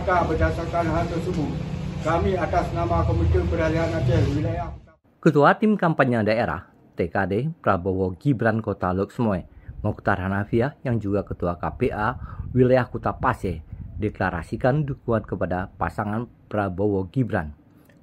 Maka berdasarkan hal tersebut, kami atas nama Komite Peralihan Aceh Wilayah Ketua Tim Kampanye Daerah TKD Prabowo Gibran Kota Lok Sumoy, Mokhtar Hanafiah yang juga Ketua KPA Wilayah Kota Paseh deklarasikan dukungan kepada pasangan Prabowo Gibran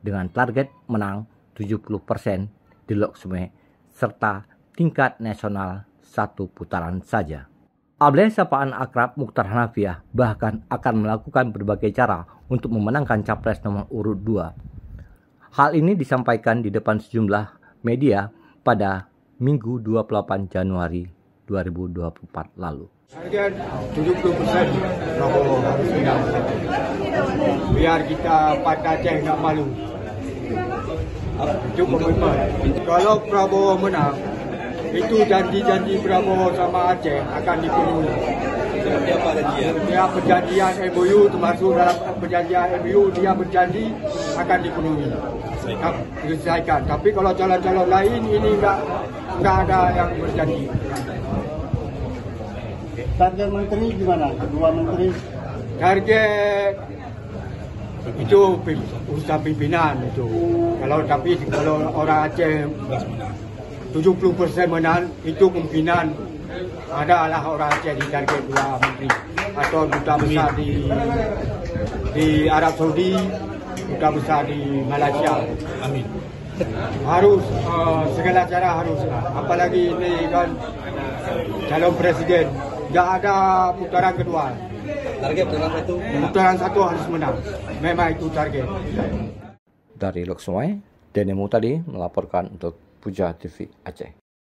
dengan target menang 70% di Lok Sumoy serta tingkat nasional 1 putaran saja. Abdel sapaan akrab Mokhtar Hanafiah bahkan akan melakukan berbagai cara untuk memenangkan capres nomor urut 2. Hal ini disampaikan di depan sejumlah media pada Minggu 28 Januari 2024 lalu. Target 70% Prabowo harus menang. Biar kita Patah Aceh nggak malu. Itu komitmen. Kalau Prabowo menang, itu janji-janji Prabowo sama Aceh akan dipenuhi. Seperti apa janjian? Dia perjanjian MOU, termasuk dalam perjanjian MOU dia berjanji akan dipenuhi. Diselesaikan. Tapi kalau calon-calon lain ini enggak ada yang berjanji. Target menteri gimana? Kedua menteri? Target itu urusan pimpinan itu. Kalau orang Aceh 70% menang, itu kemungkinan adalah orang Aceh di target 2 menteri atau duta besar di Arab Saudi, duta besar di Malaysia. Amin. Harus segala cara harus, apalagi ini kan calon presiden, tidak ada putaran kedua. Target putaran itu Putaran 1 harus menang. Memang itu target. Dari Lok Sumoy, Dene Mutadi melaporkan untuk Puja TV Aceh.